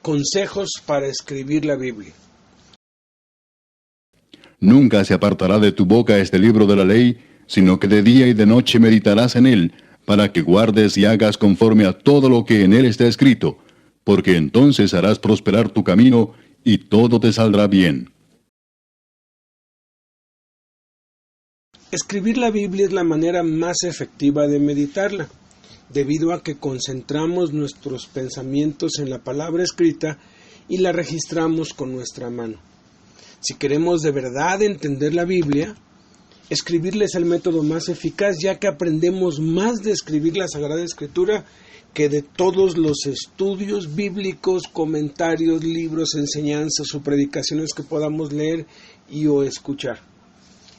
Consejos para escribir la Biblia. Nunca se apartará de tu boca este libro de la ley, sino que de día y de noche meditarás en él, para que guardes y hagas conforme a todo lo que en él está escrito, porque entonces harás prosperar tu camino y todo te saldrá bien. Escribir la Biblia es la manera más efectiva de meditarla, debido a que concentramos nuestros pensamientos en la palabra escrita y la registramos con nuestra mano. Si queremos de verdad entender la Biblia, escribirla es el método más eficaz, ya que aprendemos más de escribir la Sagrada Escritura que de todos los estudios bíblicos, comentarios, libros, enseñanzas o predicaciones que podamos leer y o escuchar.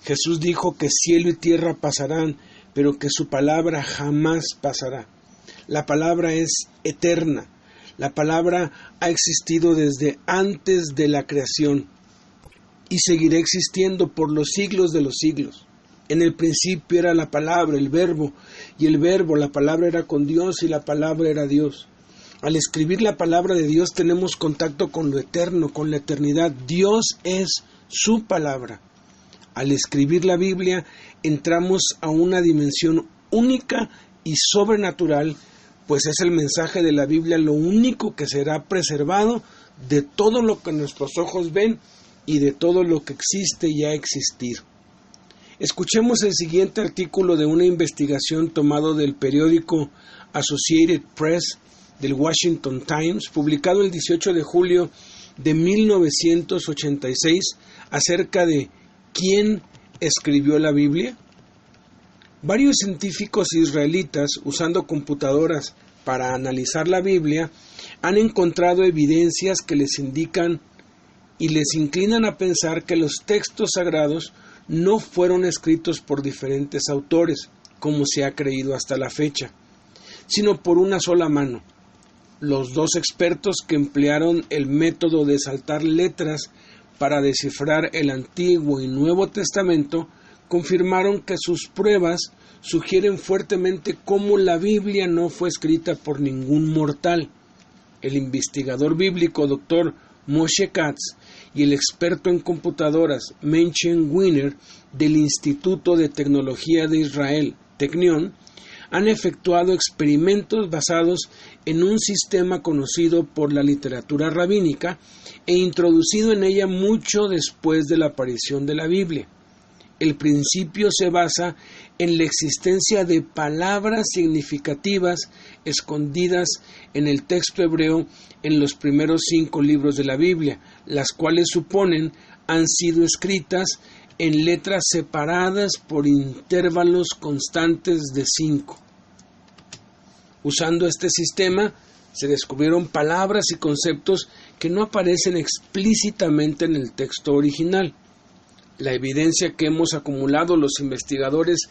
Jesús dijo que cielo y tierra pasarán, pero que su palabra jamás pasará. La palabra es eterna. La palabra ha existido desde antes de la creación y seguirá existiendo por los siglos de los siglos. En el principio era la palabra, el verbo, y el verbo, la palabra era con Dios y la palabra era Dios. Al escribir la palabra de Dios tenemos contacto con lo eterno, con la eternidad. Dios es su palabra. Al escribir la Biblia entramos a una dimensión única y sobrenatural, pues es el mensaje de la Biblia lo único que será preservado de todo lo que nuestros ojos ven y de todo lo que existe y ha existido. Escuchemos el siguiente artículo de una investigación tomado del periódico Associated Press del Washington Times, publicado el 18 de julio de 1986, acerca de ¿quién escribió la Biblia? Varios científicos israelitas, usando computadoras para analizar la Biblia, han encontrado evidencias que les indican y les inclinan a pensar que los textos sagrados no fueron escritos por diferentes autores, como se ha creído hasta la fecha, sino por una sola mano. Los dos expertos que emplearon el método de saltar letras para descifrar el Antiguo y Nuevo Testamento confirmaron que sus pruebas sugieren fuertemente cómo la Biblia no fue escrita por ningún mortal. El investigador bíblico Dr. Moshe Katz y el experto en computadoras Menachem Weiner del Instituto de Tecnología de Israel, Technion, han efectuado experimentos basados en un sistema conocido por la literatura rabínica e introducido en ella mucho después de la aparición de la Biblia. El principio se basa en la existencia de palabras significativas escondidas en el texto hebreo en los primeros 5 libros de la Biblia, las cuales suponen han sido escritas en letras separadas por intervalos constantes de 5. Usando este sistema, se descubrieron palabras y conceptos que no aparecen explícitamente en el texto original. La evidencia que hemos acumulado los investigadores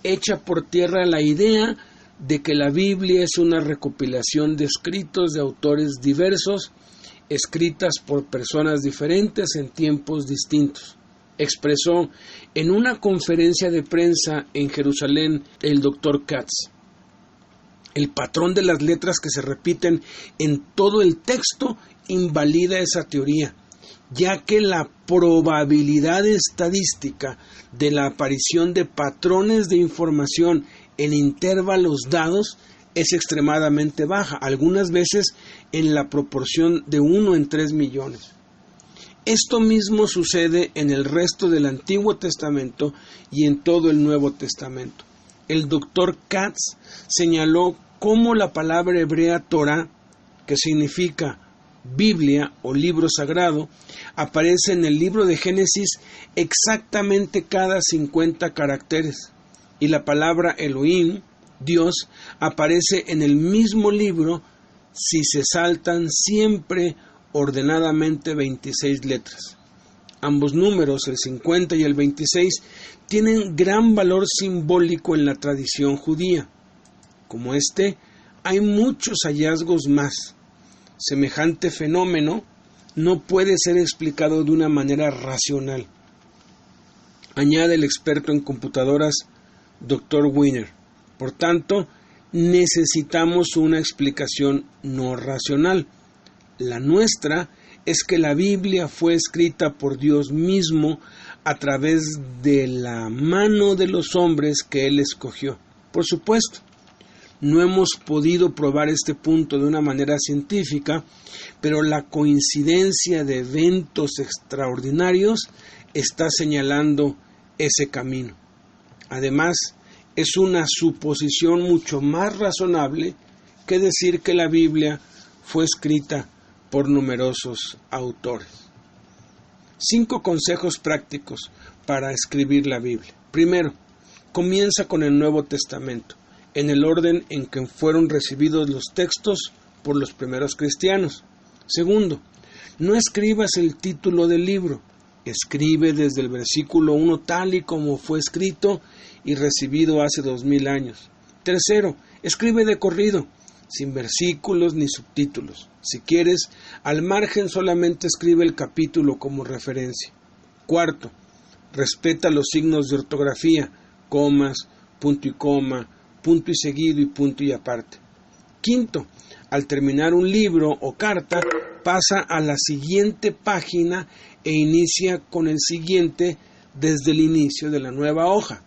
echa por tierra la idea de que la Biblia es una recopilación de escritos de autores diversos, escritas por personas diferentes en tiempos distintos. Expresó en una conferencia de prensa en Jerusalén el Dr. Katz. El patrón de las letras que se repiten en todo el texto invalida esa teoría, ya que la probabilidad estadística de la aparición de patrones de información en intervalos dados es extremadamente baja, algunas veces en la proporción de 1 en 3 millones. Esto mismo sucede en el resto del Antiguo Testamento y en todo el Nuevo Testamento. El Dr. Katz señaló cómo la palabra hebrea Torah, que significa Biblia o libro sagrado, aparece en el libro de Génesis exactamente cada 50 caracteres, y la palabra Elohim, Dios, aparece en el mismo libro si se saltan siempre ordenadamente 26 letras. Ambos números, el 50 y el 26, tienen gran valor simbólico en la tradición judía. Como hay muchos hallazgos más. Semejante fenómeno no puede ser explicado de una manera racional. Añade el experto en computadoras Dr. Weiner. Por tanto, necesitamos una explicación no racional. La nuestra es que la Biblia fue escrita por Dios mismo a través de la mano de los hombres que Él escogió. Por supuesto, no hemos podido probar este punto de una manera científica, pero la coincidencia de eventos extraordinarios está señalando ese camino. Además, es una suposición mucho más razonable que decir que la Biblia fue escrita por numerosos autores. 5 consejos prácticos para escribir la Biblia. Primero, comienza con el Nuevo Testamento, en el orden en que fueron recibidos los textos por los primeros cristianos. Segundo, no escribas el título del libro, escribe desde el versículo 1 tal y como fue escrito y recibido hace 2000 años. Tercero, escribe de corrido, sin versículos ni subtítulos. Si quieres, al margen solamente escribe el capítulo como referencia. Cuarto, respeta los signos de ortografía, comas, punto y coma, punto y seguido y punto y aparte. Quinto, al terminar un libro o carta, pasa a la siguiente página e inicia con el siguiente desde el inicio de la nueva hoja.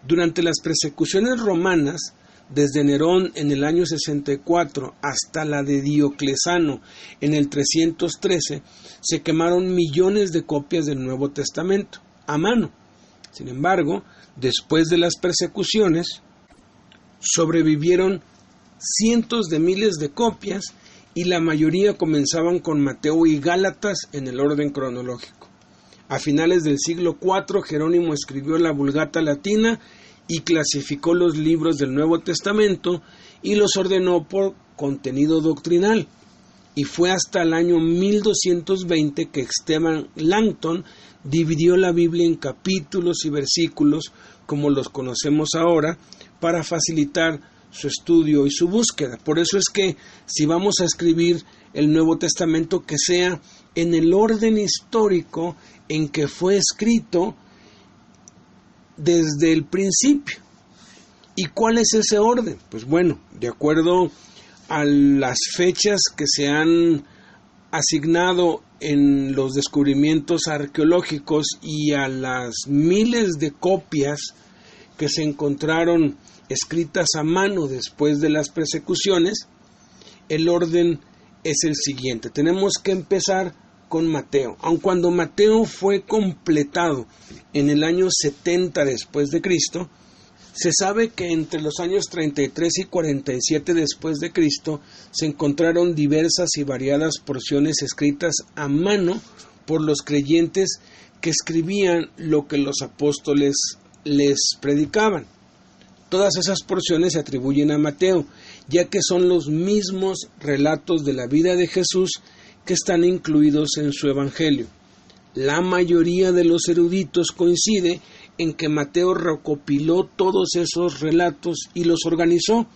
Durante las persecuciones romanas, desde Nerón en el año 64 hasta la de Diocleciano en el 313, se quemaron millones de copias del Nuevo Testamento, a mano. Sin embargo, después de las persecuciones, sobrevivieron cientos de miles de copias y la mayoría comenzaban con Mateo y Gálatas en el orden cronológico. A finales del siglo IV, Jerónimo escribió la Vulgata Latina y clasificó los libros del Nuevo Testamento y los ordenó por contenido doctrinal. Y fue hasta el año 1220 que Esteban Langton dividió la Biblia en capítulos y versículos, como los conocemos ahora, para facilitar su estudio y su búsqueda. Por eso es que si vamos a escribir el Nuevo Testamento, que sea en el orden histórico en que fue escrito desde el principio. ¿Y cuál es ese orden? Pues bueno, de acuerdo a las fechas que se han asignado en los descubrimientos arqueológicos y a las miles de copias que se encontraron escritas a mano después de las persecuciones, el orden es el siguiente. Tenemos que empezar con Mateo. Aun cuando Mateo fue completado en el año 70 después de Cristo, se sabe que entre los años 33 y 47 después de Cristo se encontraron diversas y variadas porciones escritas a mano por los creyentes que escribían lo que los apóstoles les predicaban. Todas esas porciones se atribuyen a Mateo, ya que son los mismos relatos de la vida de Jesús que están incluidos en su Evangelio. La mayoría de los eruditos coincide en que Mateo recopiló todos esos relatos y los organizó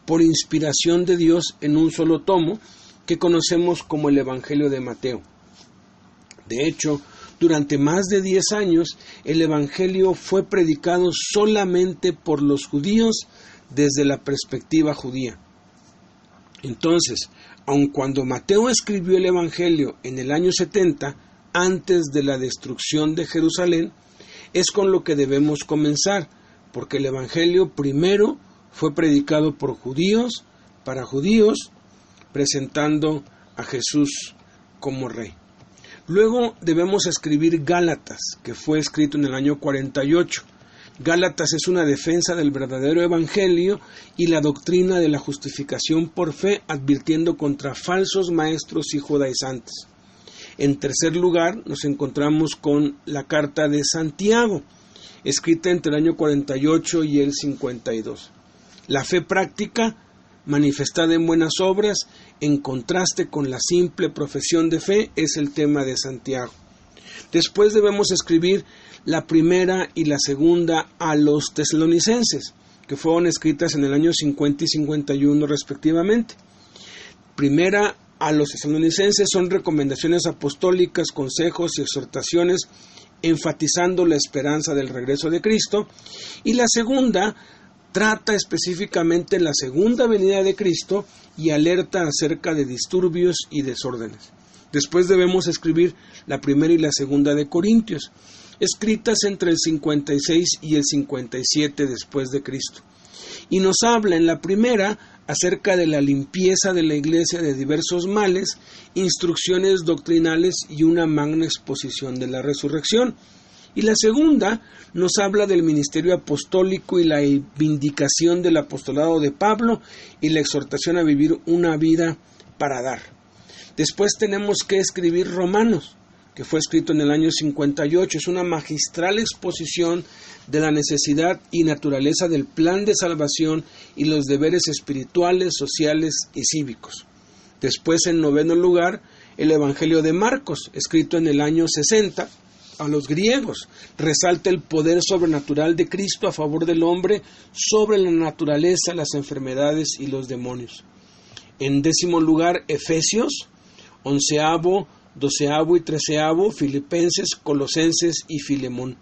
por inspiración de Dios en un solo tomo que conocemos como el Evangelio de Mateo. De hecho, durante más de 10 años, el Evangelio fue predicado solamente por los judíos desde la perspectiva judía. Entonces, aun cuando Mateo escribió el Evangelio en el año 70, antes de la destrucción de Jerusalén, es con lo que debemos comenzar, porque el Evangelio primero fue predicado por judíos, para judíos, presentando a Jesús como rey. Luego debemos escribir Gálatas, que fue escrito en el año 48. Gálatas es una defensa del verdadero evangelio y la doctrina de la justificación por fe, advirtiendo contra falsos maestros y judaizantes. En tercer lugar, nos encontramos con la carta de Santiago, escrita entre el año 48 y el 52. La fe práctica, manifestada en buenas obras, en contraste con la simple profesión de fe, es el tema de Santiago. Después debemos escribir la primera y la segunda a los tesalonicenses, que fueron escritas en el año 50 y 51 respectivamente. Primera a los tesalonicenses son recomendaciones apostólicas, consejos y exhortaciones, enfatizando la esperanza del regreso de Cristo, y la segunda trata específicamente la segunda venida de Cristo y alerta acerca de disturbios y desórdenes. Después debemos escribir la primera y la segunda de Corintios, escritas entre el 56 y el 57 después de Cristo. Y nos habla en la primera acerca de la limpieza de la iglesia de diversos males, instrucciones doctrinales y una magna exposición de la resurrección. Y la segunda nos habla del ministerio apostólico y la vindicación del apostolado de Pablo y la exhortación a vivir una vida para dar. Después tenemos que escribir Romanos, que fue escrito en el año 58. Es una magistral exposición de la necesidad y naturaleza del plan de salvación y los deberes espirituales, sociales y cívicos. Después, en noveno lugar, el Evangelio de Marcos, escrito en el año 60, a los griegos, resalta el poder sobrenatural de Cristo a favor del hombre sobre la naturaleza, las enfermedades y los demonios. En décimo lugar, Efesios, onceavo, doceavo y treceavo, Filipenses, Colosenses y Filemón,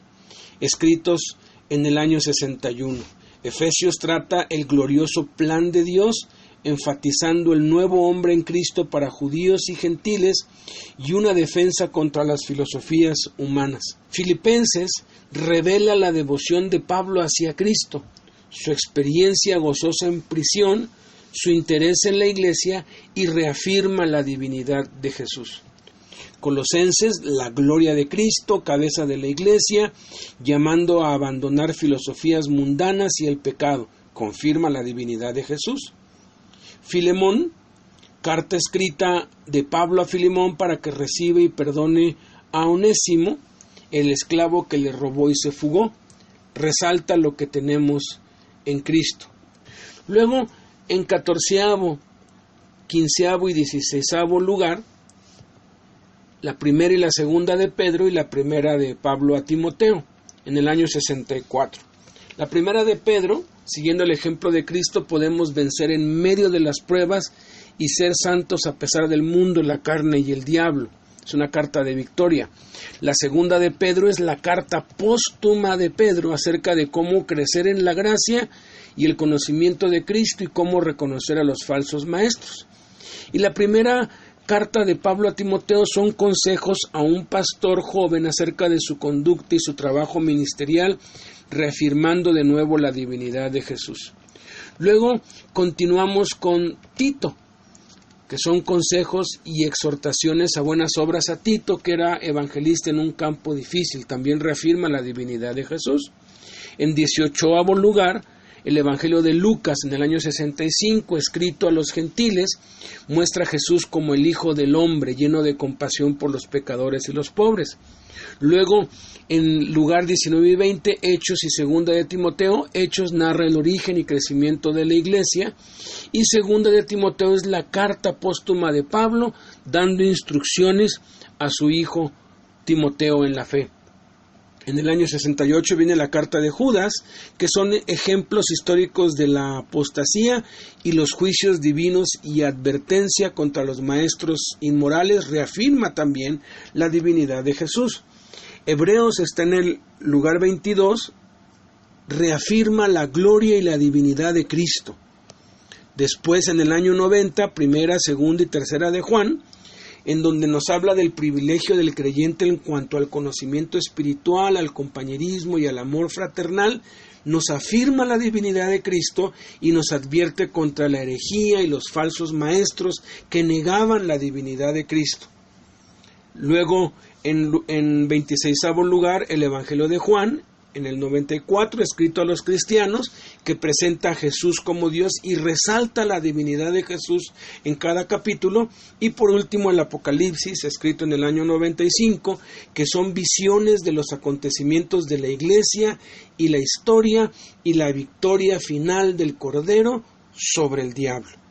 escritos en el año 61. Efesios trata el glorioso plan de Dios, enfatizando el nuevo hombre en Cristo para judíos y gentiles y una defensa contra las filosofías humanas. Filipenses revela la devoción de Pablo hacia Cristo, su experiencia gozosa en prisión, su interés en la iglesia y reafirma la divinidad de Jesús. Colosenses, la gloria de Cristo, cabeza de la iglesia, llamando a abandonar filosofías mundanas y el pecado, confirma la divinidad de Jesús. Filemón, carta escrita de Pablo a Filemón para que reciba y perdone a Onésimo, el esclavo que le robó y se fugó, resalta lo que tenemos en Cristo. Luego, en 14avo, 15avo y 16avo lugar, la primera y la segunda de Pedro y la primera de Pablo a Timoteo, en el año 64. La primera de Pedro, siguiendo el ejemplo de Cristo, podemos vencer en medio de las pruebas y ser santos a pesar del mundo, la carne y el diablo. Es una carta de victoria. La segunda de Pedro es la carta póstuma de Pedro acerca de cómo crecer en la gracia y el conocimiento de Cristo y cómo reconocer a los falsos maestros. Y la primera carta de Pablo a Timoteo son consejos a un pastor joven acerca de su conducta y su trabajo ministerial, reafirmando de nuevo la divinidad de Jesús. Luego continuamos con Tito, que son consejos y exhortaciones a buenas obras a Tito, que era evangelista en un campo difícil, también reafirma la divinidad de Jesús. En 18º lugar, el Evangelio de Lucas, en el año 65, escrito a los gentiles, muestra a Jesús como el Hijo del Hombre, lleno de compasión por los pecadores y los pobres. Luego, en lugar 19 y 20, Hechos y segunda de Timoteo. Hechos narra el origen y crecimiento de la iglesia, y segunda de Timoteo es la carta póstuma de Pablo, dando instrucciones a su hijo Timoteo en la fe. En el año 68 viene la carta de Judas, que son ejemplos históricos de la apostasía y los juicios divinos y advertencia contra los maestros inmorales, reafirma también la divinidad de Jesús. Hebreos está en el lugar 22, reafirma la gloria y la divinidad de Cristo. Después, en el año 90, primera, segunda y tercera de Juan, en donde nos habla del privilegio del creyente en cuanto al conocimiento espiritual, al compañerismo y al amor fraternal, nos afirma la divinidad de Cristo y nos advierte contra la herejía y los falsos maestros que negaban la divinidad de Cristo. Luego, en 26º lugar, el Evangelio de Juan, en el 94, escrito a los cristianos, que presenta a Jesús como Dios y resalta la divinidad de Jesús en cada capítulo. Y por último, el Apocalipsis, escrito en el año 95, que son visiones de los acontecimientos de la iglesia y la historia y la victoria final del Cordero sobre el diablo.